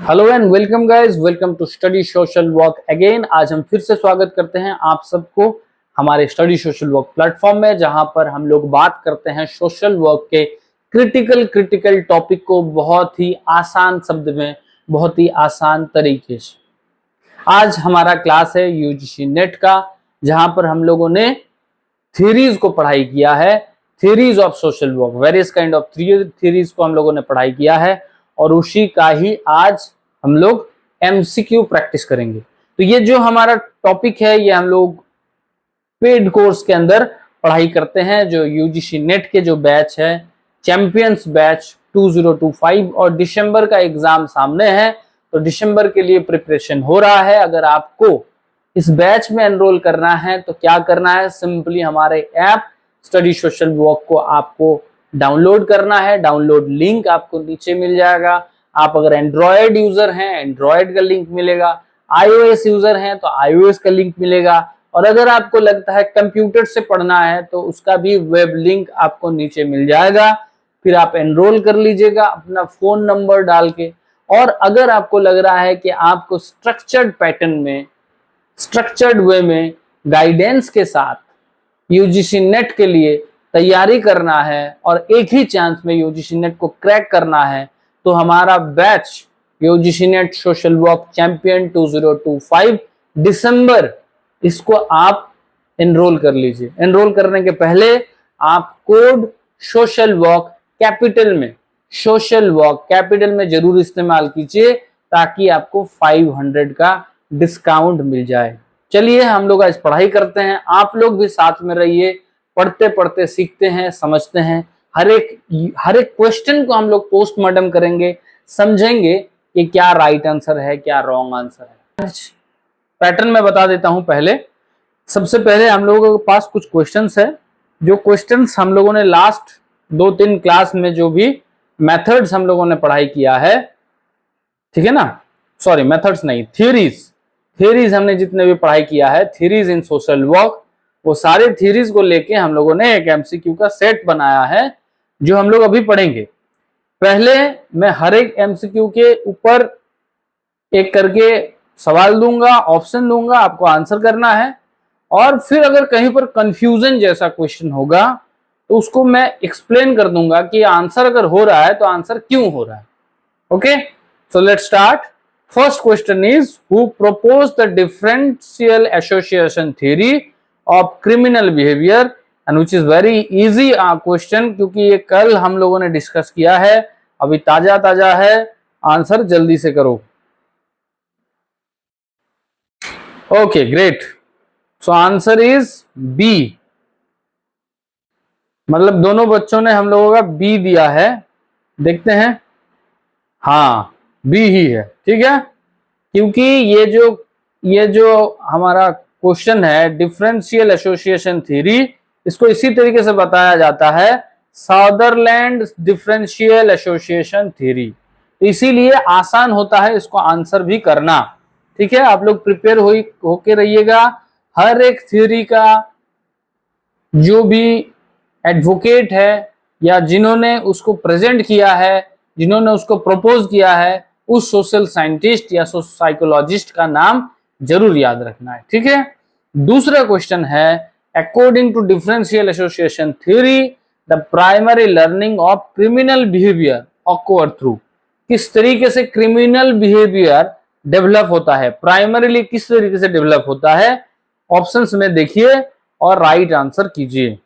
Hello and welcome guys, welcome to study social work again. आज हम फिर से स्वागत करते हैं आप सबको हमारे स्टडी सोशल वर्क प्लेटफॉर्म में, जहां पर हम लोग बात करते हैं सोशल वर्क के क्रिटिकल टॉपिक को बहुत ही आसान शब्द में, बहुत ही आसान तरीके से। आज हमारा क्लास है यूजीसी नेट का, जहां पर हम लोगों ने थ्योरीज को पढ़ाई किया है, theories of social work, various kind of theories को हम लोगों ने पढ़ाई किया है और उसी का ही आज हम लोग एमसीक्यू प्रैक्टिस करेंगे। तो ये जो हमारा टॉपिक है ये हम लोग पेड कोर्स के अंदर पढ़ाई करते हैं, जो यूजीसी नेट के जो बैच है चैंपियंस बैच 2025, और दिसंबर का एग्जाम सामने है तो दिसंबर के लिए प्रिपरेशन हो रहा है। अगर आपको इस बैच में एनरोल करना है तो क्या करना है, सिंपली हमारे ऐप स्टडी सोशल वर्क को आपको डाउनलोड करना है। डाउनलोड लिंक आपको नीचे मिल जाएगा। आप अगर एंड्रॉयड यूजर हैं एंड्रॉयड का लिंक मिलेगा, आईओएस यूजर हैं तो आईओएस का लिंक मिलेगा, और अगर आपको लगता है कंप्यूटर से पढ़ना है तो उसका भी वेब लिंक आपको नीचे मिल जाएगा। फिर आप एनरोल कर लीजिएगा अपना फोन नंबर डाल के। और अगर आपको लग रहा है कि आपको स्ट्रक्चर्ड पैटर्न में, स्ट्रक्चर्ड वे में, गाइडेंस के साथ यूजीसी नेट के लिए तैयारी करना है और एक ही चांस में यूजीसी नेट को क्रैक करना है, तो हमारा batch UGC net social work champion 2025 दिसंबर, इसको आप एनरोल कर लीजिए। एनरोल करने के पहले आप कोड सोशल वर्क कैपिटल में, सोशल वर्क कैपिटल में जरूर इस्तेमाल कीजिए ताकि आपको 500 का डिस्काउंट मिल जाए। चलिए हम लोग आज पढ़ाई करते हैं, आप लोग भी साथ में रहिए, पढ़ते पढ़ते सीखते हैं, समझते हैं। हर एक क्वेश्चन को हम लोग पोस्टमार्टम करेंगे, समझेंगे कि क्या राइट आंसर है, क्या रॉन्ग आंसर है। पैटर्न में बता देता हूं। पहले सबसे पहले हम लोगों के पास कुछ क्वेश्चंस है, जो क्वेश्चंस हम लोगों ने लास्ट 2-3 क्लास में जो भी मेथड्स हम लोगों ने पढ़ाई किया है, ठीक है ना, सॉरी मेथड्स नहीं, थ्योरीज हमने जितने भी पढ़ाई किया है, थ्योरीज इन सोशल वर्क, वो सारे थ्योरीज को लेके हम लोगों ने एक एमसीक्यू का सेट बनाया है जो हम लोग अभी पढ़ेंगे। पहले मैं हर एक एमसीक्यू के ऊपर एक करके सवाल दूंगा, ऑप्शन दूंगा, आपको आंसर करना है। और फिर अगर कहीं पर कंफ्यूजन जैसा क्वेश्चन होगा तो उसको मैं एक्सप्लेन कर दूंगा कि आंसर अगर हो रहा है तो आंसर क्यों हो रहा है। Okay, so let's start. First question is, who proposed the differential association theory of criminal behavior, and which is very easy question, क्योंकि ये कल हम लोगों ने डिस्कस किया है, अभी ताजा ताजा है। आंसर जल्दी से करो। Okay great, so answer is B, मतलब दोनों बच्चों ने हम लोगों का बी दिया है। देखते हैं, हाँ बी ही है, ठीक है, क्योंकि ये जो हमारा क्वेश्चन है डिफरेंशियल एसोसिएशन थ्योरी, इसको इसी तरीके से बताया जाता है सदरलैंड डिफरेंशियल एसोसिएशन थ्योरी, इसीलिए आसान होता है इसको आंसर भी करना। ठीक है, आप लोग प्रिपेयर होके रहिएगा। हर एक थ्योरी का जो भी एडवोकेट है या जिन्होंने उसको प्रेजेंट किया है, जिन्होंने उसको प्रपोज किया है, उस सोशल साइंटिस्ट या साइकोलॉजिस्ट का नाम जरूर याद रखना है। ठीक है, दूसरा क्वेश्चन है, according to differential association theory the primary learning of criminal behaviour occur through, किस तरीके से क्रिमिनल बिहेवियर डेवलप होता है, प्राइमरीली किस तरीके से डेवलप होता है, ऑप्शंस में देखिए और राइट आंसर कीजिए।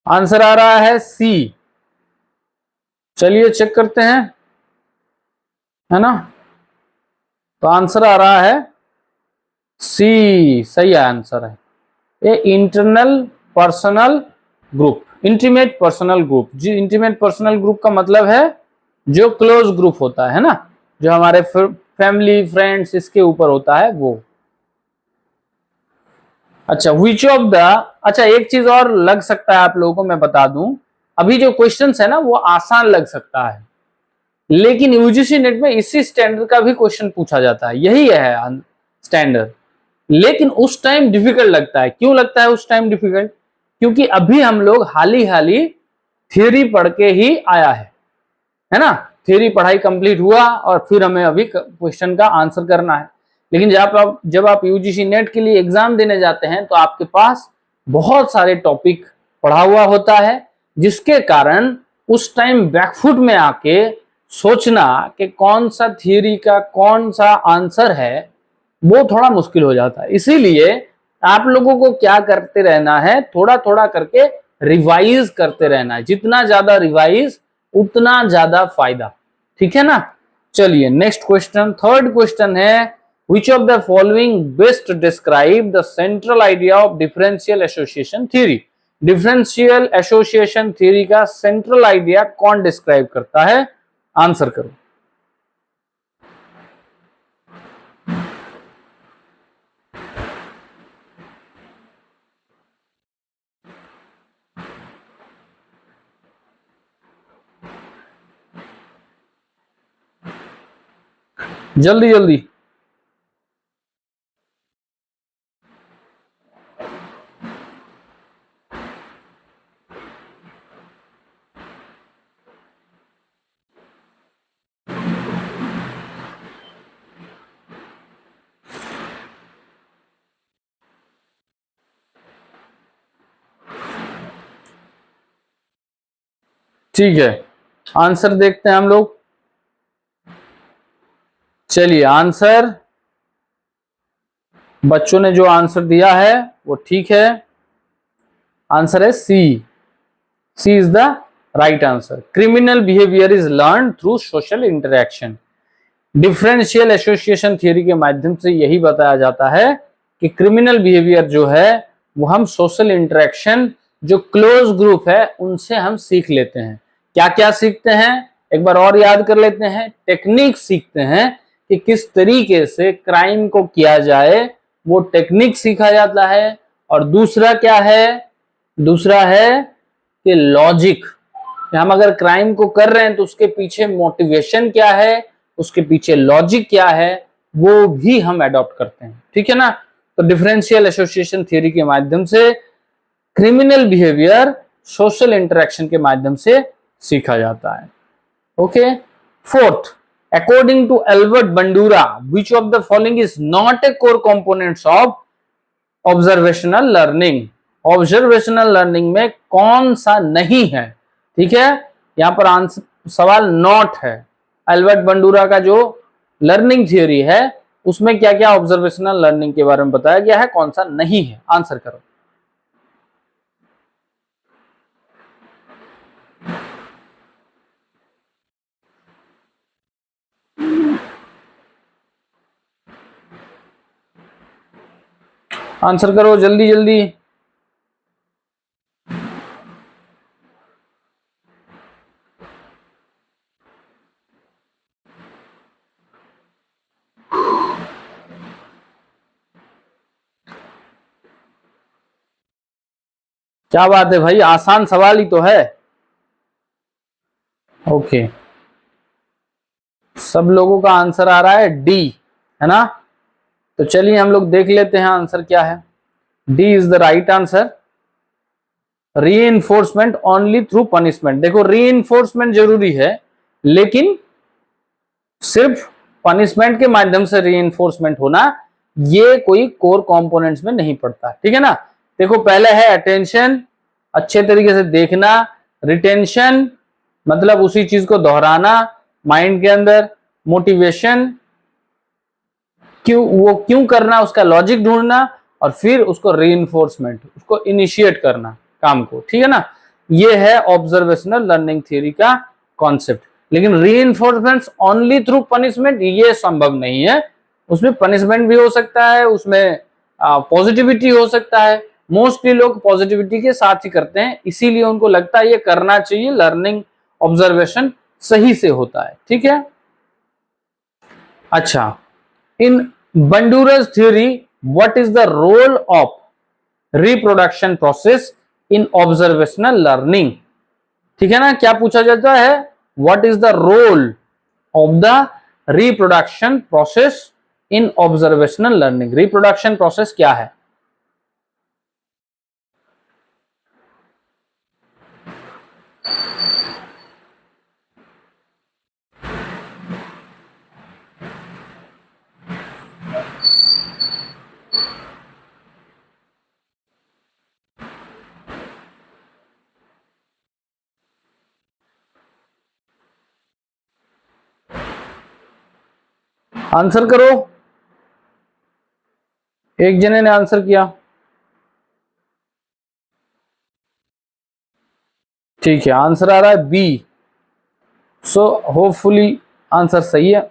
आंसर आ रहा है सी। चलिए चेक करते हैं, है ना, तो आंसर आ रहा है सी, सही आंसर है। ये internal personal group, intimate personal group, जी इंटीमेट पर्सनल ग्रुप का मतलब है जो क्लोज ग्रुप होता है ना, जो हमारे फैमिली फ्रेंड्स इसके ऊपर होता है वो। अच्छा, विच ऑफ द, अच्छा एक चीज और लग सकता है आप लोगों को मैं बता दूं, अभी जो क्वेश्चंस है ना वो आसान लग सकता है, लेकिन यूजीसी नेट में इसी स्टैंडर्ड का भी क्वेश्चन पूछा जाता है, यही है स्टैंडर्ड, लेकिन उस टाइम डिफिकल्ट लगता है। क्यों लगता है उस टाइम डिफिकल्ट? क्योंकि अभी हम लोग हाल ही थियरी पढ़ के ही आया है ना। थियरी पढ़ाई कंप्लीट हुआ और फिर हमें अभी क्वेश्चन का आंसर करना है। लेकिन जब आप यूजीसी नेट के लिए एग्जाम देने जाते हैं तो आपके पास बहुत सारे टॉपिक पढ़ा हुआ होता है, जिसके कारण उस टाइम बैकफुट में आके सोचना कि कौन सा थियरी का कौन सा आंसर है वो थोड़ा मुश्किल हो जाता है। इसीलिए आप लोगों को क्या करते रहना है, थोड़ा थोड़ा करके रिवाइज करते रहना है। जितना ज्यादा रिवाइज उतना ज्यादा फायदा, ठीक है ना। चलिए नेक्स्ट क्वेश्चन, थर्ड क्वेश्चन है, which of the following best describe the central idea of differential association theory। Differential association theory का सेंट्रल आइडिया कौन डिस्क्राइब करता है, आंसर करो। जल्दी जल्दी। ठीक है, आंसर देखते हैं हम लोग। चलिए आंसर, बच्चों ने जो आंसर दिया है वो ठीक है। आंसर है C, C is the right answer. Criminal behaviour is learn through social interaction. Differential association theory के माध्यम से यही बताया जाता है कि क्रिमिनल बिहेवियर जो है वो हम सोशल इंटरेक्शन, जो क्लोज ग्रुप है उनसे हम सीख लेते हैं। क्या क्या सीखते हैं, एक बार और याद कर लेते हैं। टेक्निक सीखते हैं कि किस तरीके से क्राइम को किया जाए, वो टेक्निक सीखा जाता है। और दूसरा क्या है, दूसरा है कि लॉजिक, हम अगर क्राइम को कर रहे हैं तो उसके पीछे मोटिवेशन क्या है, उसके पीछे लॉजिक क्या है, वो भी हम अडॉप्ट करते हैं, ठीक है ना। तो डिफरेंशियल एसोसिएशन थ्योरी के माध्यम से क्रिमिनल बिहेवियर सोशल इंटरेक्शन के माध्यम से सीखा जाता है। Okay, fourth, according to Albert Bandura which of the following is not a core components of observational learning. Observational learning में कौन सा नहीं है, ठीक है। यहां पर आंसर सवाल नॉट है। एल्बर्ट बंडूरा का जो लर्निंग थियोरी है उसमें क्या क्या ऑब्जर्वेशनल लर्निंग के बारे में बताया गया है, कौन सा नहीं है, आंसर करो। आंसर करो जल्दी जल्दी। क्या बात है भाई, आसान सवाल ही तो है। ओके, सब लोगों का आंसर आ रहा है डी, है ना। तो चलिए हम लोग देख लेते हैं आंसर क्या है। D is the right answer. Reinforcement only through punishment. देखो रीइंफोर्समेंट जरूरी है, लेकिन सिर्फ पनिशमेंट के माध्यम से रीइंफोर्समेंट होना ये कोई कोर कंपोनेंट्स में नहीं पड़ता, ठीक है ना। देखो पहले है अटेंशन, अच्छे तरीके से देखना। रिटेंशन मतलब उसी चीज को दोहराना माइंड के अंदर। मोटिवेशन, क्यों करना, उसका लॉजिक ढूंढना। और फिर उसको रीइंफोर्समेंट, उसको इनिशिएट करना काम को, ठीक है ना। ये है ऑब्जर्वेशनल लर्निंग थ्योरी का कॉन्सेप्ट। लेकिन रीइंफोर्समेंट ओनली थ्रू पनिशमेंट ये संभव नहीं है। उसमें पनिशमेंट भी हो सकता है, उसमें पॉजिटिविटी हो सकता है। मोस्टली लोग पॉजिटिविटी के साथ ही करते हैं, इसीलिए उनको लगता है ये करना चाहिए, लर्निंग ऑब्जर्वेशन सही से होता है, ठीक है। अच्छा, इन बंडूरा's theory what is the role of reproduction process in observational learning। ठीक है ना, क्या पूछा जाता है, what is the role of the reproduction process in observational learning। reproduction process क्या है। आंसर करो। एक जने ने आंसर किया, ठीक है, आंसर आ रहा है बी। सो होपफुली आंसर सही है,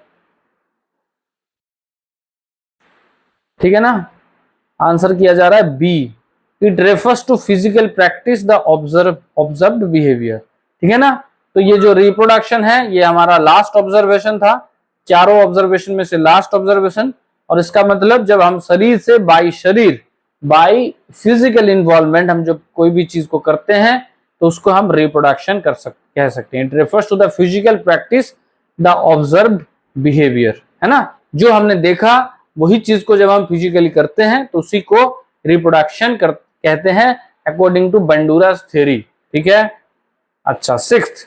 ठीक है ना। आंसर किया जा रहा है B. It refers to physical practice the observed behaviour, ठीक है ना। तो ये जो रिप्रोडक्शन है ये हमारा लास्ट ऑब्जर्वेशन था, चारों ऑब्जर्वेशन में से लास्ट ऑब्जर्वेशन। और इसका मतलब जब हम शरीर से बाई फिजिकल इन्वॉल्वमेंट हम जब कोई भी चीज को करते हैं तो उसको हम रिप्रोडक्शन कह सकते हैं। It refers to the physical practice the observed behaviour, है ना। जो हमने देखा वही चीज को जब हम फिजिकली करते हैं तो उसी को रिप्रोडक्शन कहते हैं, अकॉर्डिंग टू बंडूरास थ्योरी, ठीक है। अच्छा, sixth,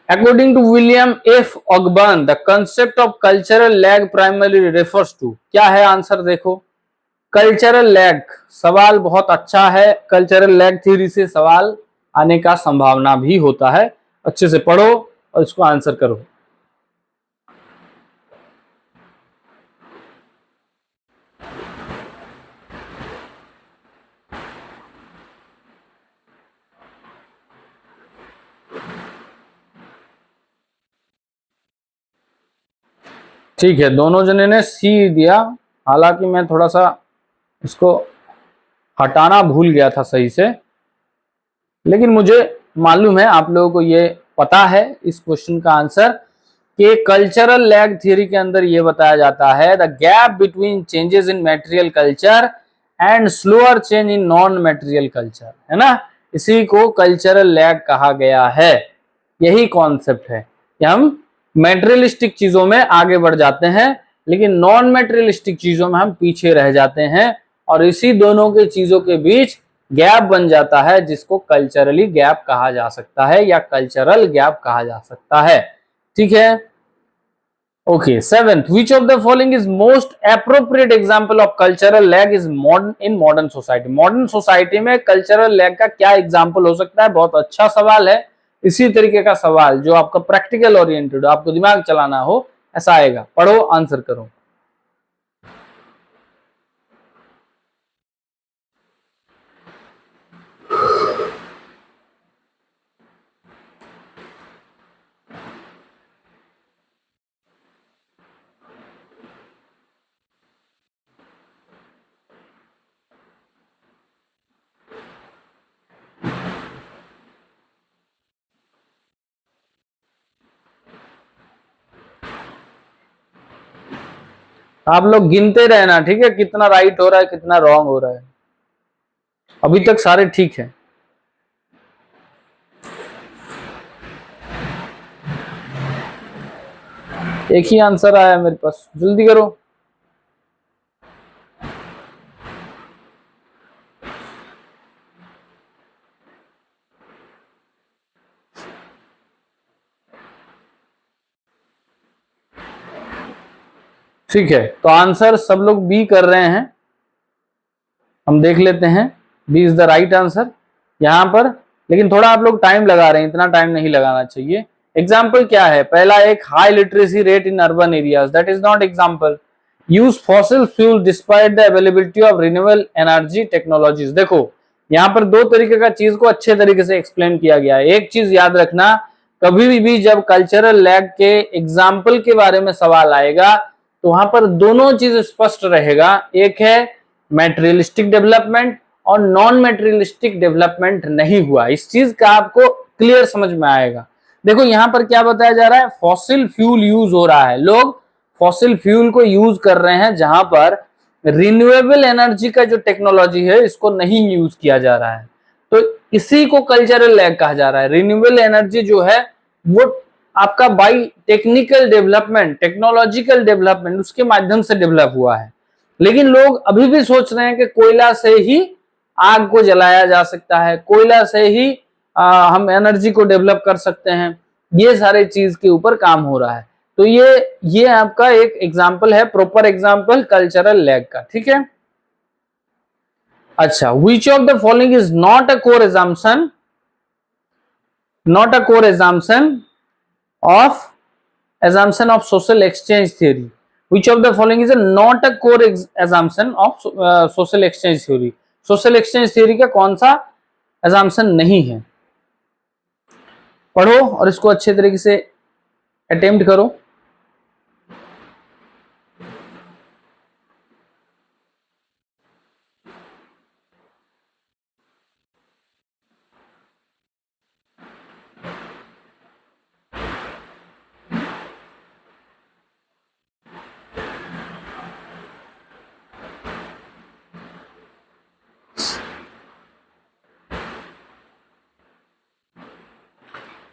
according to William F Ogburn the concept of cultural lag primary refers to, क्या है आंसर देखो। कल्चरल लैग, सवाल बहुत अच्छा है, कल्चरल लैग थ्योरी से सवाल आने का संभावना भी होता है। अच्छे से पढ़ो और इसको आंसर करो। ठीक है, दोनों जने ने सी दिया, हालांकि मैं थोड़ा सा इसको हटाना भूल गया था सही से, लेकिन मुझे मालूम है आप लोगों को ये पता है इस क्वेश्चन का आंसर कि कल्चरल लैग थ्योरी के अंदर ये बताया जाता है the gap between changes in material culture and slower change in non material culture, है ना। इसी को कल्चरल लैग कहा गया है, यही कॉन्सेप्ट है कि हम मेटेरियलिस्टिक चीजों में आगे बढ़ जाते हैं लेकिन नॉन मेटेरियलिस्टिक चीजों में हम पीछे रह जाते हैं, और इसी दोनों के चीजों के बीच गैप बन जाता है जिसको कल्चरली गैप कहा जा सकता है या कल्चरल गैप कहा जा सकता है, ठीक है। Okay, seventh, which of the following is most appropriate example of cultural lag is modern society. Modern society में कल्चरल लैग का क्या एग्जांपल हो सकता है, बहुत अच्छा सवाल है। इसी तरीके का सवाल जो आपका प्रैक्टिकल ओरिएंटेड हो, आपको दिमाग चलाना हो, ऐसा आएगा। पढ़ो, आंसर करो। आप लोग गिनते रहना, ठीक है, कितना राइट हो रहा है कितना रॉन्ग हो रहा है। अभी तक सारे ठीक है। एक ही आंसर आया मेरे पास, जल्दी करो। ठीक है, तो आंसर सब लोग बी कर रहे हैं, हम देख लेते हैं। B is the right answer यहां पर, लेकिन थोड़ा आप लोग टाइम लगा रहे हैं, इतना टाइम नहीं लगाना चाहिए। एग्जाम्पल क्या है, पहला एक high literacy rate in urban areas, that is not example. Use fossil fuel despite the availability of renewable energy technologies. देखो यहाँ पर दो तरीके का चीज को अच्छे तरीके से एक्सप्लेन किया गया है। एक चीज याद रखना, कभी भी जब कल्चरल लैग के एग्जाम्पल के बारे में सवाल आएगा तो वहां पर दोनों चीज स्पष्ट रहेगा, एक है मेटेरियलिस्टिक डेवलपमेंट और नॉन मेटेरियलिस्टिक डेवलपमेंट नहीं हुआ। इस चीज का आपको क्लियर समझ में आएगा। देखो यहाँ पर क्या बताया जा रहा है, फॉसिल फ्यूल यूज हो रहा है, लोग फॉसिल फ्यूल को यूज कर रहे हैं जहां पर रिन्यूएबल एनर्जी का जो टेक्नोलॉजी है इसको नहीं यूज किया जा रहा है, तो इसी को कल्चरल लैग कहा जा रहा है। रिन्यूएबल एनर्जी जो है वो आपका by technical development, technological development उसके माध्यम से डेवलप हुआ है, लेकिन लोग अभी भी सोच रहे हैं कि कोयला से ही आग को जलाया जा सकता है, कोयला से ही हम एनर्जी को डेवलप कर सकते हैं। ये सारे चीज के ऊपर काम हो रहा है, तो ये आपका एक एग्जाम्पल है, प्रॉपर एग्जाम्पल कल्चरल लैग का, ठीक है। अच्छा, विच of the following is not a core assumption, not a core assumption of social exchange theory? Which of the following is not a core assumption of social exchange theory? Social exchange theory का कौन सा assumption नहीं है? पढ़ो और इसको अच्छे तरीके से अटेम्प्ट करो।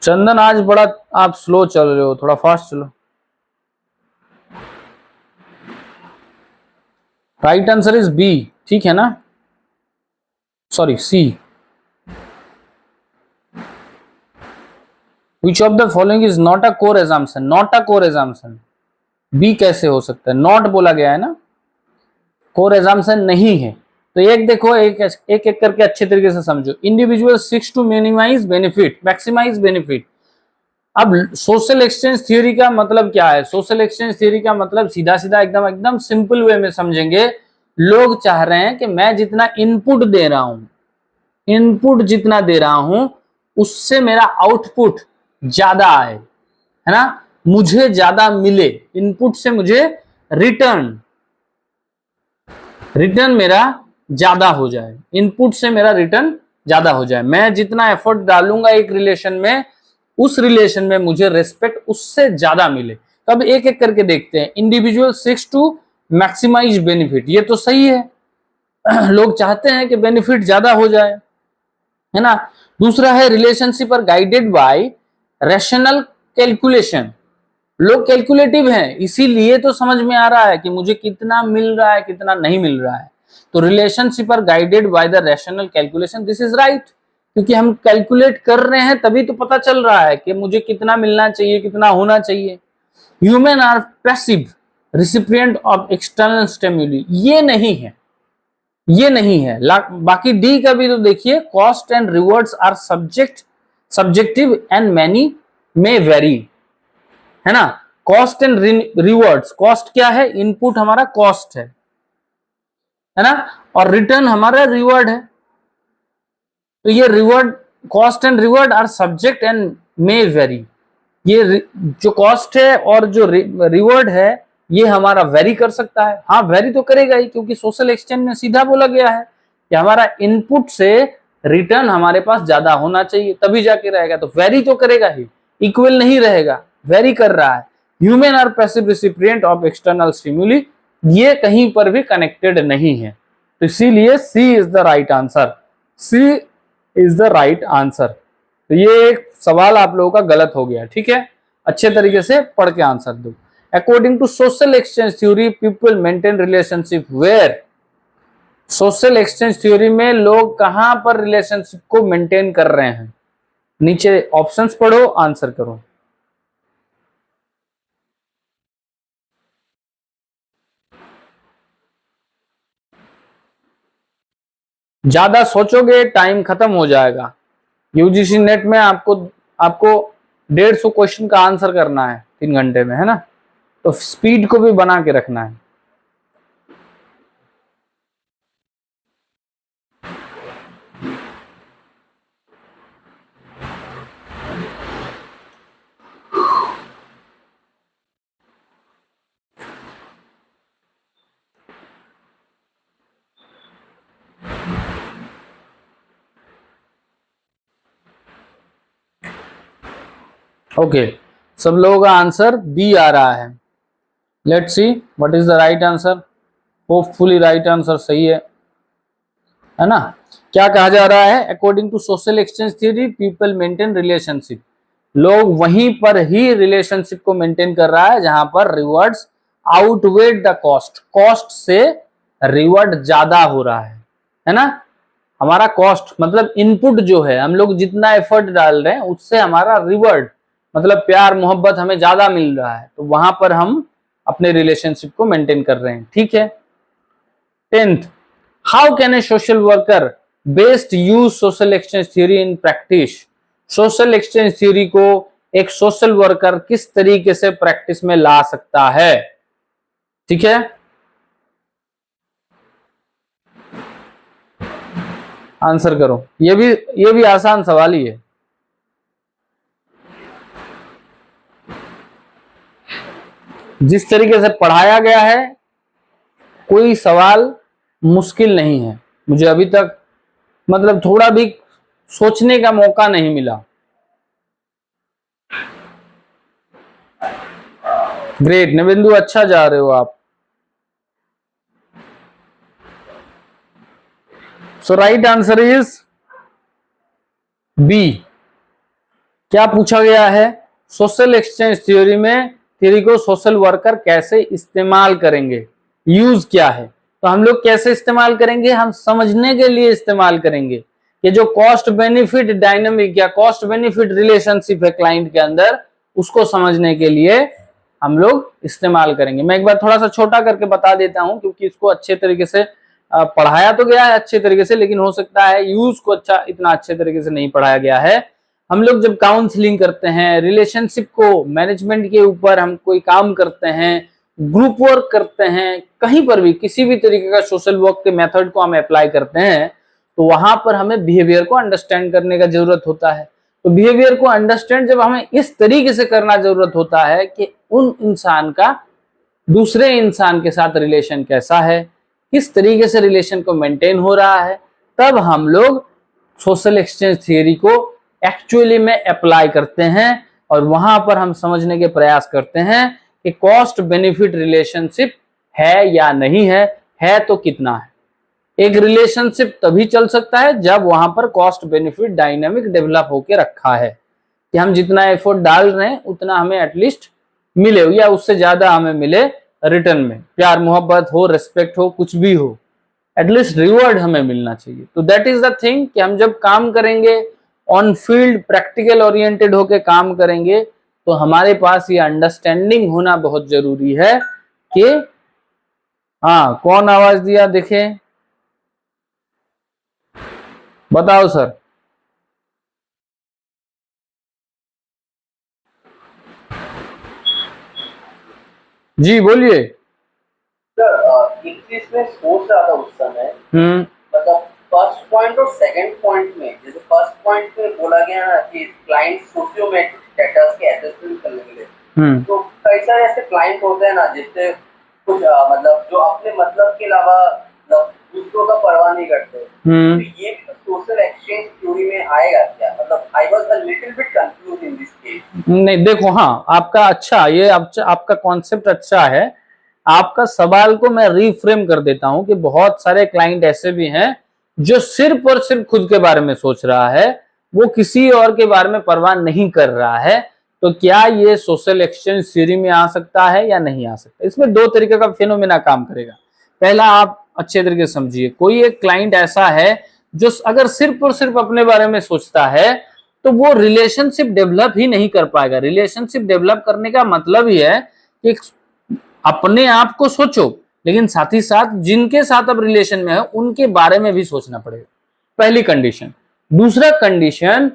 चंदन आज बड़ा आप स्लो चल रहे हो, थोड़ा फास्ट चलो। राइट आंसर इज बी, ठीक है ना, sorry C. Which of the following is not a core assumption, not a core assumption, B कैसे हो सकता है, नॉट बोला गया है ना, कोर एजम्पशन नहीं है। तो एक देखो, एक एक करके अच्छे तरीके से समझो। Individual seeks to minimise benefit, maximise benefit. अब सोशल एक्सचेंज थ्योरी का मतलब क्या है? सोशल एक्सचेंज थ्योरी का मतलब सीधा सीधा एकदम एकदम सिंपल वे में समझेंगे, लोग चाह रहे हैं कि मैं जितना इनपुट दे रहा हूं, इनपुट जितना दे रहा हूं उससे मेरा आउटपुट ज्यादा आए, है ना, मुझे ज्यादा मिले, इनपुट से मुझे रिटर्न मेरा ज्यादा हो जाए, इनपुट से मेरा रिटर्न ज्यादा हो जाए। मैं जितना एफर्ट डालूंगा एक रिलेशन में, उस रिलेशन में मुझे रेस्पेक्ट उससे ज्यादा मिले। तो अब एक एक करके देखते हैं। Individual seeks to maximise benefit, ये तो सही है लोग चाहते हैं कि बेनिफिट ज्यादा हो जाए, है ना। दूसरा है relationship are guided by rational calculation, लोग कैलकुलेटिव हैं, इसीलिए तो समझ में आ रहा है कि मुझे कितना मिल रहा है कितना नहीं मिल रहा है। तो relationship are guided by the rational calculation, this is right, क्योंकि हम कैलकुलेट कर रहे हैं तभी तो पता चल रहा है कि मुझे कितना मिलना चाहिए, कितना होना चाहिए। Human are passive recipient of external stimuli, ये नहीं है, ये नहीं है। बाकी डी का भी तो देखिए, cost and rewards are subjective and many may vary, है ना। कॉस्ट एंड रिवॉर्ड्स, कॉस्ट क्या है, इनपुट हमारा कॉस्ट है ना, और रिटर्न हमारा रिवॉर्ड है। तो ये reward, cost and reward are subject and may vary, ये जो कॉस्ट है और जो रिवॉर्ड है ये हमारा वेरी कर सकता है। हाँ वेरी तो करेगा ही, क्योंकि सोशल एक्सचेंज में सीधा बोला गया है कि हमारा इनपुट से रिटर्न हमारे पास ज्यादा होना चाहिए तभी जाके रहेगा, तो वेरी तो करेगा ही, इक्वल नहीं रहेगा, वेरी कर रहा है। Human are passive recipient of external stimuli, ये कहीं पर भी कनेक्टेड नहीं है, तो इसीलिए C is the right answer, C is the right answer. तो ये एक सवाल आप लोगों का गलत हो गया, ठीक है, अच्छे तरीके से पढ़ के आंसर दो। According to social exchange theory people maintain relationship where, social exchange theory में लोग कहां पर रिलेशनशिप को मेंटेन कर रहे हैं? नीचे ऑप्शंस पढ़ो, आंसर करो। ज्यादा सोचोगे टाइम खत्म हो जाएगा। यूजीसी नेट में आपको आपको 150 क्वेश्चन का आंसर करना है 3 घंटे में, है ना, तो स्पीड को भी बना के रखना है। ओके, सब लोगों का आंसर बी आ रहा है। Let's see what is the right answer. Hopefully right answer सही है ना। क्या कहा जा रहा है? According to social exchange theory people maintain relationship, लोग वहीं पर ही रिलेशनशिप को मेंटेन कर रहा है जहां पर रिवॉर्ड्स आउटवेट द कॉस्ट, कॉस्ट से रिवॉर्ड ज्यादा हो रहा है ना। हमारा कॉस्ट मतलब इनपुट जो है, हम लोग जितना एफर्ट डाल रहे हैं उससे हमारा रिवॉर्ड मतलब प्यार मोहब्बत हमें ज्यादा मिल रहा है, तो वहां पर हम अपने रिलेशनशिप को मेंटेन कर रहे हैं। ठीक है। 10th, how can a social worker best use social exchange theory in practice. Social exchange theory को एक सोशल वर्कर किस तरीके से प्रैक्टिस में ला सकता है। ठीक है, आंसर करो। ये भी आसान सवाल ही है। जिस तरीके से पढ़ाया गया है, कोई सवाल मुश्किल नहीं है। मुझे अभी तक मतलब थोड़ा भी सोचने का मौका नहीं मिला। ग्रेट नवेंदु, अच्छा जा रहे हो आप। सो राइट आंसर इज बी। क्या पूछा गया है? सोशल एक्सचेंज थ्योरी में थ्योरी को सोशल वर्कर कैसे इस्तेमाल करेंगे, यूज क्या है। तो हम लोग कैसे इस्तेमाल करेंगे? हम समझने के लिए इस्तेमाल करेंगे कि जो कॉस्ट बेनिफिट डायनामिक या कॉस्ट बेनिफिट रिलेशनशिप है क्लाइंट के अंदर, उसको समझने के लिए हम लोग इस्तेमाल करेंगे। मैं एक बार थोड़ा सा छोटा करके बता देता हूं, क्योंकि इसको अच्छे तरीके से पढ़ाया तो गया है अच्छे तरीके से, लेकिन हो सकता है यूज को इतना अच्छे तरीके से नहीं पढ़ाया गया है। हम लोग जब काउंसलिंग करते हैं, रिलेशनशिप को मैनेजमेंट के ऊपर हम कोई काम करते हैं, ग्रुप वर्क करते हैं, कहीं पर भी किसी भी तरीके का सोशल वर्क के मेथड को हम अप्लाई करते हैं, तो वहां पर हमें बिहेवियर को अंडरस्टैंड करने का जरूरत होता है। तो बिहेवियर को अंडरस्टैंड जब हमें इस तरीके से करना जरूरत होता है कि उन इंसान का दूसरे इंसान के साथ रिलेशन कैसा है, किस तरीके से रिलेशन को मेंटेन हो रहा है, तब हम लोग सोशल एक्सचेंज थियरी को एक्चुअली में अप्लाई करते हैं और वहां पर हम समझने के प्रयास करते हैं कि कॉस्ट बेनिफिट रिलेशनशिप है या नहीं है तो कितना है। एक रिलेशनशिप तभी चल सकता है जब वहां पर कॉस्ट बेनिफिट डायनामिक डेवलप होके रखा है कि हम जितना एफर्ट डाल रहे हैं उतना हमें एटलीस्ट मिले या उससे ज्यादा हमें मिले रिटर्न में। प्यार मोहब्बत हो, रिस्पेक्ट हो, कुछ भी हो, एटलीस्ट रिवॉर्ड हमें मिलना चाहिए। तो दैट इज द थिंग कि हम जब काम करेंगे, ऑन फील्ड प्रैक्टिकल ओरिएंटेड होके काम करेंगे, तो हमारे पास ये अंडरस्टैंडिंग होना बहुत जरूरी है कि हाँ, कौन आवाज दिया देखे, बताओ सर। जी बोलिए सर। एक चीज में सोच रहा था उस समय, मतलब फर्स्ट पॉइंट और सेकंड पॉइंट में, जैसे फर्स्ट पॉइंट में बोला गया ना कि क्लाइंट सोशियोमेट्रिक स्टेटस के असेसमेंट करने के लिए, तो कई सारे ऐसे क्लाइंट होते हैं ना जिससे कुछ मतलब जो अपने मतलब के अलावा मतलब दूसरों का परवाह नहीं करते। तो ये सोशल एक्सचेंज थ्योरी में आएगा क्या? मतलब I was a little bit confuse in this case. नहीं देखो, हाँ आपका अच्छा, ये आपका कॉन्सेप्ट अच्छा है। आपका सवाल को मैं रीफ्रेम कर देता हूं कि बहुत सारे क्लाइंट ऐसे भी हैं जो सिर्फ और सिर्फ खुद के बारे में सोच रहा है, वो किसी और के बारे में परवाह नहीं कर रहा है। तो क्या ये सोशल एक्सचेंज थ्योरी में आ सकता है या नहीं आ सकता? इसमें दो तरीके का फिनोमेना काम करेगा। पहला, आप अच्छे तरीके से समझिए, कोई एक क्लाइंट ऐसा है जो अगर सिर्फ और सिर्फ अपने बारे में सोचता है तो वो रिलेशनशिप डेवलप ही नहीं कर पाएगा। रिलेशनशिप डेवलप करने का मतलब ही है कि अपने आप को सोचो, लेकिन साथ ही साथ जिनके साथ आप रिलेशन में है उनके बारे में भी सोचना पड़ेगा, पहली कंडीशन। दूसरा कंडीशन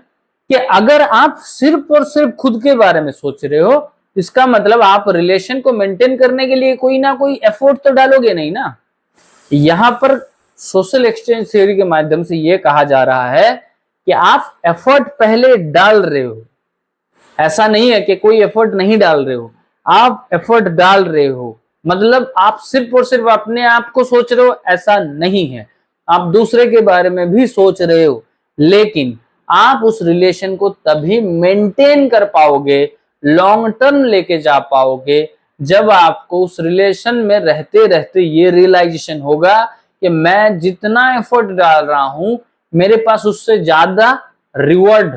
कि अगर आप सिर्फ और सिर्फ खुद के बारे में सोच रहे हो, इसका मतलब आप रिलेशन को मेंटेन करने के लिए कोई ना कोई एफर्ट तो डालोगे नहीं ना। यहां पर सोशल एक्सचेंज थ्योरी के माध्यम से यह कहा जा रहा है कि आप एफर्ट पहले डाल रहे हो। ऐसा नहीं है कि कोई एफर्ट नहीं डाल रहे हो, आप एफर्ट डाल रहे हो। मतलब आप सिर्फ और सिर्फ अपने आप को सोच रहे हो, ऐसा नहीं है। आप दूसरे के बारे में भी सोच रहे हो, लेकिन आप उस रिलेशन को तभी मेंटेन कर पाओगे, लॉन्ग टर्म लेके जा पाओगे, जब आपको उस रिलेशन में रहते रहते ये रियलाइजेशन होगा कि मैं जितना एफर्ट डाल रहा हूं, मेरे पास उससे ज्यादा रिवॉर्ड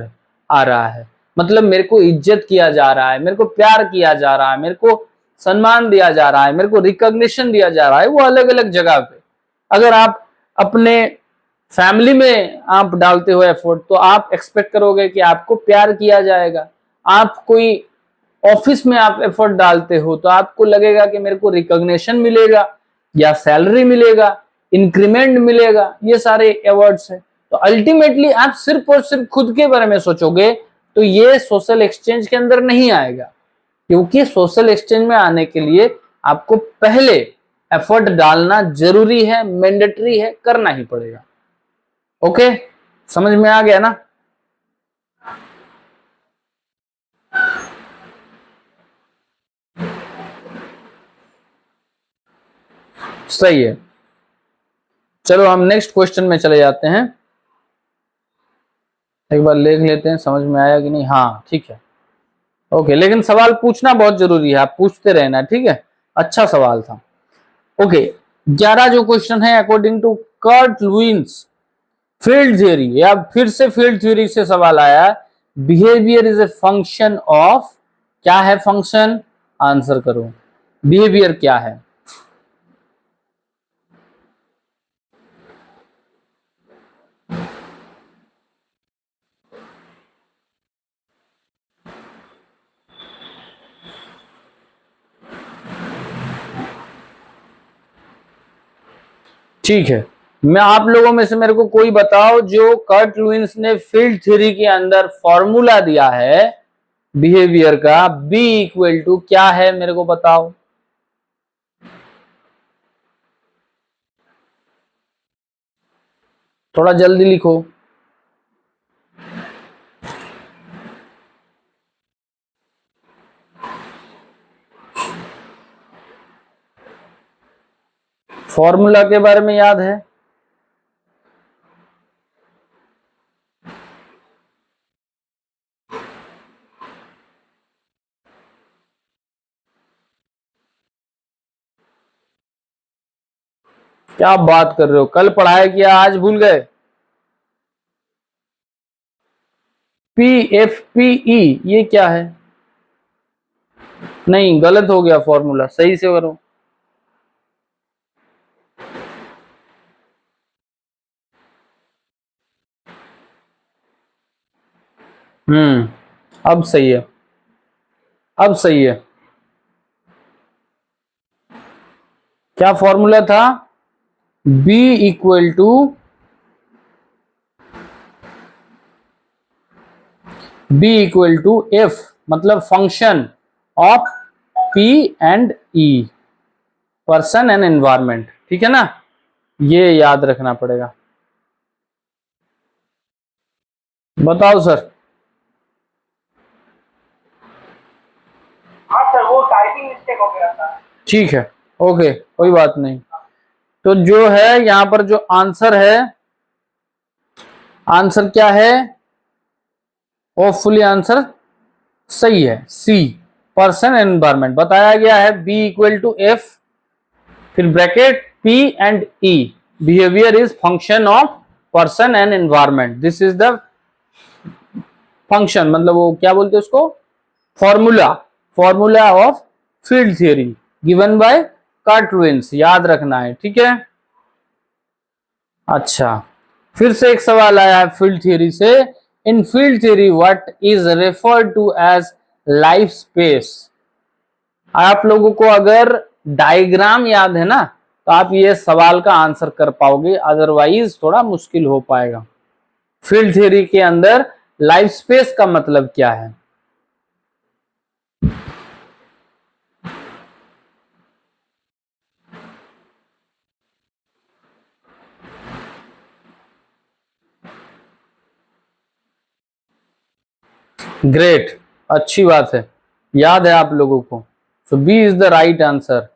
आ रहा है। मतलब मेरे को इज्जत किया जा रहा है, मेरे को प्यार किया जा रहा है, मेरे को सम्मान दिया जा रहा है, मेरे को रिकॉग्निशन दिया जा रहा है, वो अलग अलग जगह पे। अगर आप अपने फैमिली में आप डालते हो एफर्ट, तो आप एक्सपेक्ट करोगे कि आपको प्यार किया जाएगा। आप कोई ऑफिस में आप एफर्ट डालते हो तो आपको लगेगा कि मेरे को रिकॉग्निशन मिलेगा या सैलरी मिलेगा, इंक्रीमेंट मिलेगा, ये सारे अवार्ड्स है। तो अल्टीमेटली आप सिर्फ और सिर्फ खुद के बारे में सोचोगे तो ये सोशल एक्सचेंज के अंदर नहीं आएगा, क्योंकि सोशल एक्सचेंज में आने के लिए आपको पहले एफर्ट डालना जरूरी है, मैंडेटरी है, करना ही पड़ेगा। ओके, समझ में आ गया ना? सही है। चलो हम नेक्स्ट क्वेश्चन में चले जाते हैं। एक बार देख लेते हैं समझ में आया कि नहीं। हाँ ठीक है, ओके। लेकिन सवाल पूछना बहुत जरूरी है, आप पूछते रहना, ठीक है। अच्छा सवाल था। ओके, 11 जो क्वेश्चन है, according to Kurt Lewis field theory, या फिर से फील्ड थ्योरी से सवाल आया, behaviour is a function of, क्या है फंक्शन? आंसर करो, बिहेवियर क्या है? ठीक है, मैं आप लोगों में से मेरे को कोई बताओ जो कर्ट लुईस ने फील्ड थ्योरी के अंदर फॉर्मूला दिया है बिहेवियर का, बी इक्वल टू क्या है, मेरे को बताओ। थोड़ा जल्दी लिखो। फॉर्मूला के बारे में याद है? क्या बात कर रहे हो, कल पढ़ाया किया आज भूल गए? पी एफ पी ई ये क्या है? नहीं, गलत हो गया फॉर्मूला, सही से करो। अब सही है, अब सही है। क्या फॉर्मूला था? B equal to, B equal to F, मतलब function of P and E, person and environment, ठीक है ना? ये याद रखना पड़ेगा। बताओ सर। हाँ सर, वो टाइपिंग मिस्टेक हो गया था। ठीक है, ओके, कोई बात नहीं। तो जो है यहां पर जो आंसर है, आंसर क्या है? होपफुली आंसर सही है, सी, पर्सन एंड एनवायरमेंट बताया गया है। बी इक्वल टू एफ, फिर bracket P and E, behaviour is function of person and environment, this is the function, मतलब वो क्या बोलते हैं उसको, formula, formula of field theory given by Kurt Lewis, याद रखना है, ठीक है। अच्छा, फिर से एक सवाल आया है फील्ड थ्योरी से, in field theory what is referred to as life space. आप लोगों को अगर डायग्राम याद है ना तो आप ये सवाल का आंसर कर पाओगे, अदरवाइज थोड़ा मुश्किल हो पाएगा। फील्ड थ्योरी के अंदर लाइफ स्पेस का मतलब क्या है? ग्रेट, अच्छी बात है, याद है आप लोगों को। So B is the right answer,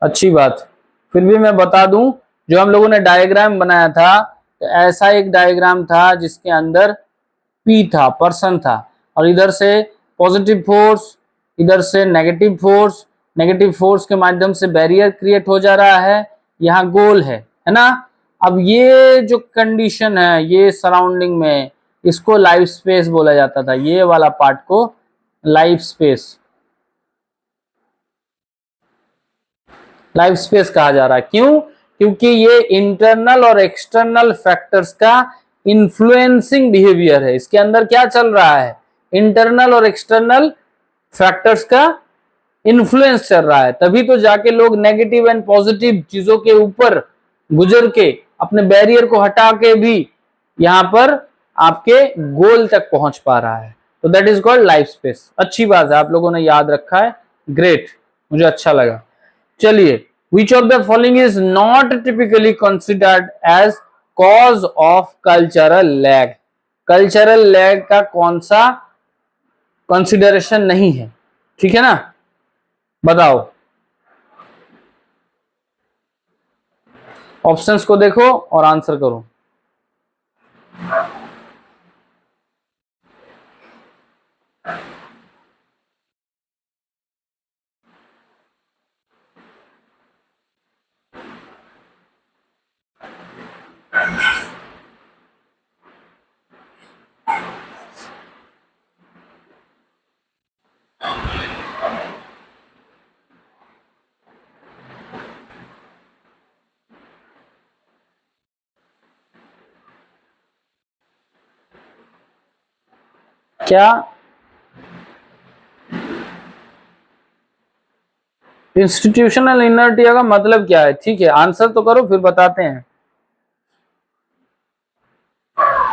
अच्छी बात। फिर भी मैं बता दूं, जो हम लोगों ने डायग्राम बनाया था, तो ऐसा एक डायग्राम था जिसके अंदर पी था, पर्सन था, और इधर से पॉजिटिव फोर्स, इधर से नेगेटिव फोर्स, नेगेटिव फोर्स के माध्यम से बैरियर क्रिएट हो जा रहा है, यहाँ गोल है ना। अब ये जो कंडीशन है, ये सराउंडिंग में, इसको लाइफ स्पेस बोला जाता था, ये वाला पार्ट को लाइफ स्पेस, लाइफ स्पेस कहा जा रहा है। क्यों? क्योंकि ये इंटरनल और एक्सटर्नल फैक्टर्स का इन्फ्लुएंसिंग बिहेवियर है। इसके अंदर क्या चल रहा है, इंटरनल और एक्सटर्नल फैक्टर्स का इन्फ्लुएंस चल रहा है, तभी तो जाके लोग नेगेटिव एंड पॉजिटिव चीजों के ऊपर गुजर के अपने बैरियर को हटा के भी यहां पर आपके गोल तक पहुंच पा रहा है। तो that is called life space. अच्छी बात है, आप लोगों ने याद रखा है, ग्रेट, मुझे अच्छा लगा। चलिए, which of the following is not typically considered as cause of cultural lag? Cultural lag का कौन सा कंसिडरेशन नहीं है, ठीक है ना, बताओ। ऑप्शंस को देखो और आंसर करो। क्या इंस्टीट्यूशनल इनर्टिया का मतलब क्या है? ठीक है, आंसर तो करो फिर बताते हैं।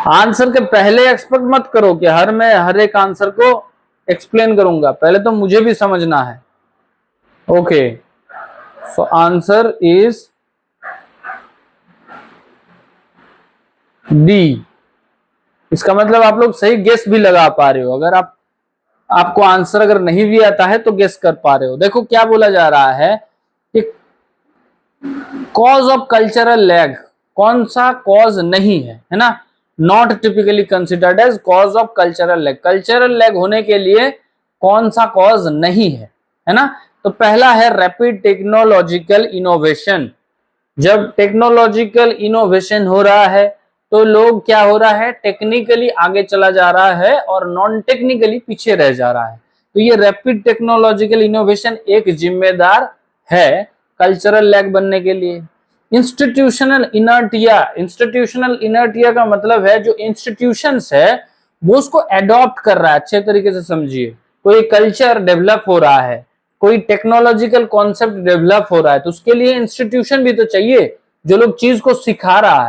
आंसर के पहले एक्सपेक्ट मत करो कि मैं हर एक आंसर को एक्सप्लेन करूंगा, पहले तो मुझे भी समझना है। Okay, so answer is D. इसका मतलब आप लोग सही गेस भी लगा पा रहे हो। अगर आपको आंसर अगर नहीं भी आता है तो गेस कर पा रहे हो। देखो क्या बोला जा रहा है कि कॉज ऑफ कल्चरल लैग, कौन सा कॉज नहीं है ना, not typically considered as cause of cultural lag. Cultural lag होने के लिए कौन सा कॉज नहीं है ना। तो पहला है रैपिड टेक्नोलॉजिकल इनोवेशन। जब टेक्नोलॉजिकल इनोवेशन हो रहा है तो लोग क्या हो रहा है, टेक्निकली आगे चला जा रहा है और नॉन टेक्निकली पीछे रह जा रहा है। तो ये रैपिड टेक्नोलॉजिकल इनोवेशन एक जिम्मेदार है कल्चरल लैग बनने के लिए। इंस्टीट्यूशनल इनर्टिया, इंस्टीट्यूशनल इनर्टिया का मतलब है जो इंस्टीट्यूशंस है वो उसको अडॉप्ट कर रहा है। अच्छे तरीके से समझिए, कोई कल्चर डेवलप हो रहा है, कोई टेक्नोलॉजिकल कॉन्सेप्ट डेवलप हो रहा है, तो उसके लिए इंस्टीट्यूशन भी तो चाहिए जो लोग चीज को सिखा रहा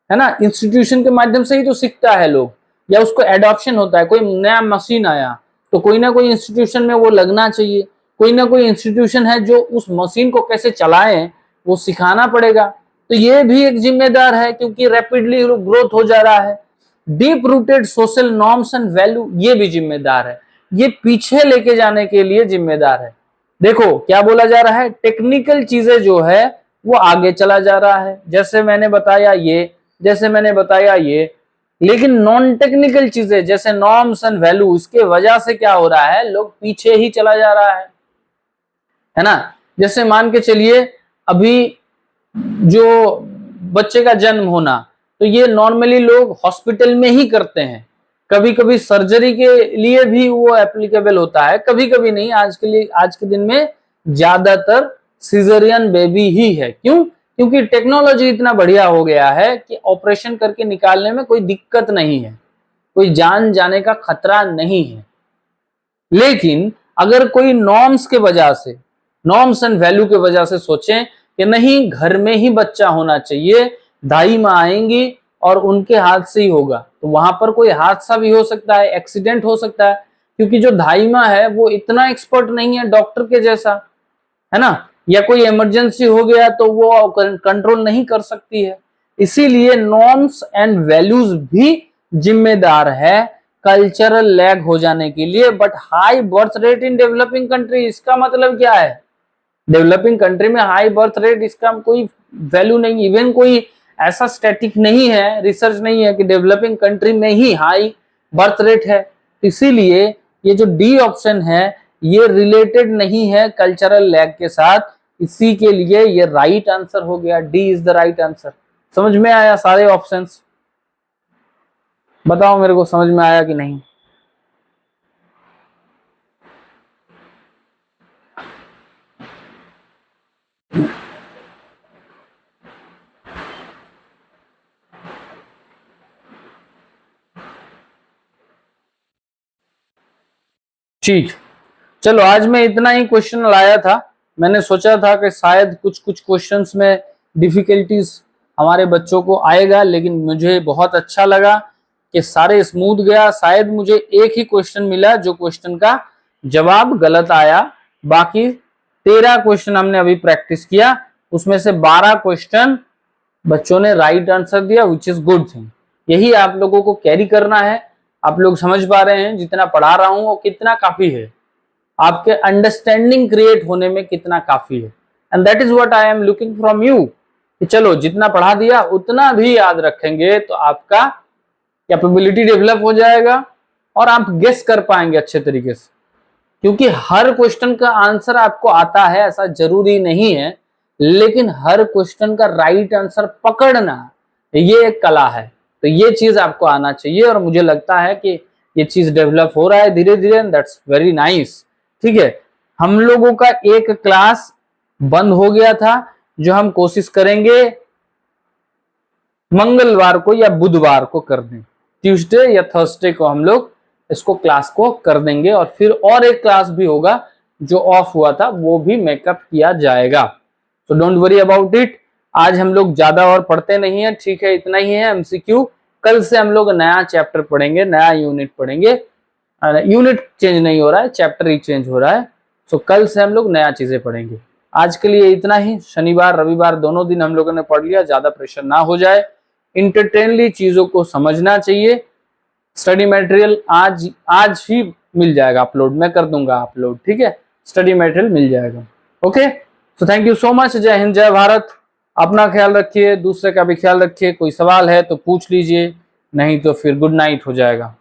है ना। इंस्टीट्यूशन के माध्यम से ही तो सीखता है लोग, या उसको एडॉप्शन होता है। कोई नया मशीन आया तो कोई ना कोई इंस्टीट्यूशन में वो लगना चाहिए, कोई ना कोई इंस्टीट्यूशन है जो उस मशीन को कैसे चलाएं वो सिखाना पड़ेगा। तो ये भी एक जिम्मेदार है क्योंकि रैपिडली ग्रोथ हो जा रहा है। Deep rooted social norms and value, ये भी जिम्मेदार है, ये पीछे लेके जाने के लिए जिम्मेदार है। देखो क्या बोला जा रहा है, टेक्निकल चीजें जो है वो आगे चला जा रहा है, जैसे मैंने बताया ये, लेकिन नॉन टेक्निकल चीजें जैसे नॉर्म्स एंड वैल्यू, इसके वजह से क्या हो रहा है, लोग पीछे ही चला जा रहा है ना। जैसे मान के चलिए अभी जो बच्चे का जन्म होना, तो ये नॉर्मली लोग हॉस्पिटल में ही करते हैं। कभी कभी सर्जरी के लिए भी वो एप्लीकेबल होता है, कभी कभी नहीं। आज के दिन में ज्यादातर सिजेरियन बेबी ही है। क्यों? क्योंकि टेक्नोलॉजी इतना बढ़िया हो गया है कि ऑपरेशन करके निकालने में कोई दिक्कत नहीं है, कोई जान जाने का खतरा नहीं है। लेकिन अगर कोई नॉर्म्स के वजह से, नॉर्म्स एंड वैल्यू के वजह से सोचें कि नहीं घर में ही बच्चा होना चाहिए, दाई माँ आएंगी और उनके हाथ से ही होगा, तो वहां पर कोई हादसा भी हो सकता है, एक्सीडेंट हो सकता है, क्योंकि जो दाई माँ है वो इतना एक्सपर्ट नहीं है डॉक्टर के जैसा, है ना। या कोई इमरजेंसी हो गया तो वो कंट्रोल नहीं कर सकती है। इसीलिए नॉर्म्स एंड वैल्यूज भी जिम्मेदार है कल्चरल लैग हो जाने के लिए। But high birth rate in developing country, इसका मतलब क्या है, डेवलपिंग कंट्री में हाई बर्थ रेट, इसका कोई वैल्यू नहीं। इवन कोई ऐसा स्टैटिक नहीं है, रिसर्च नहीं है कि डेवलपिंग कंट्री में ही हाई बर्थ रेट है। इसीलिए ये जो डी ऑप्शन है ये रिलेटेड नहीं है कल्चरल लैग के साथ, इसी के लिए ये राइट आंसर हो गया। D is the right answer. समझ में आया सारे ऑप्शंस? बताओ मेरे को समझ में आया कि नहीं। ठीक, चलो आज मैं इतना ही क्वेश्चन लाया था। मैंने सोचा था कि शायद कुछ क्वेश्चंस में डिफिकल्टीज हमारे बच्चों को आएगा, लेकिन मुझे बहुत अच्छा लगा कि सारे स्मूथ गया। शायद मुझे एक ही क्वेश्चन मिला जो क्वेश्चन का जवाब गलत आया, बाकी 13 क्वेश्चन हमने अभी प्रैक्टिस किया, उसमें से 12 क्वेश्चन बच्चों ने राइट आंसर दिया, विच इज गुड थिंग। यही आप लोगों को कैरी करना है। आप लोग समझ पा रहे हैं जितना पढ़ा रहा हूं वो कितना काफी है, आपके अंडरस्टैंडिंग क्रिएट होने में कितना काफी है। And that is what I am looking from you कि चलो जितना पढ़ा दिया उतना भी याद रखेंगे तो आपका कैपेबिलिटी डेवलप हो जाएगा और आप गेस कर पाएंगे अच्छे तरीके से। क्योंकि हर क्वेश्चन का आंसर आपको आता है ऐसा जरूरी नहीं है, लेकिन हर क्वेश्चन का राइट आंसर पकड़ना ये एक कला है। तो ये चीज आपको आना चाहिए और मुझे लगता है कि ये चीज डेवलप हो रहा है धीरे धीरे, एंड दैट्स वेरी नाइस। ठीक है, हम लोगों का एक क्लास बंद हो गया था जो हम कोशिश करेंगे मंगलवार को या बुधवार को कर दें, ट्यूसडे या थर्सडे को हम लोग इसको क्लास को कर देंगे, और फिर और एक क्लास भी होगा जो ऑफ हुआ था वो भी मेकअप किया जाएगा। तो डोंट वरी अबाउट इट। आज हम लोग ज्यादा और पढ़ते नहीं है, ठीक है, इतना ही है एमसीक्यू। कल से हम लोग नया चैप्टर पढ़ेंगे, नया यूनिट पढ़ेंगे। यूनिट चेंज नहीं हो रहा है, चैप्टर ही चेंज हो रहा है। सो कल से हम लोग नया चीजें पढ़ेंगे। आज के लिए इतना ही। शनिवार रविवार दोनों दिन हम लोगों ने पढ़ लिया, ज्यादा प्रेशर ना हो जाए। इंटरटेनली चीजों को समझना चाहिए। स्टडी मटेरियल आज ही मिल जाएगा अपलोड, मैं कर दूंगा अपलोड, ठीक है, स्टडी मटेरियल मिल जाएगा। Okay, so thank you so much. जय हिंद, जय भारत। अपना ख्याल रखिए, दूसरे का भी ख्याल रखिए। कोई सवाल है तो पूछ लीजिए, नहीं तो फिर गुड नाइट हो जाएगा।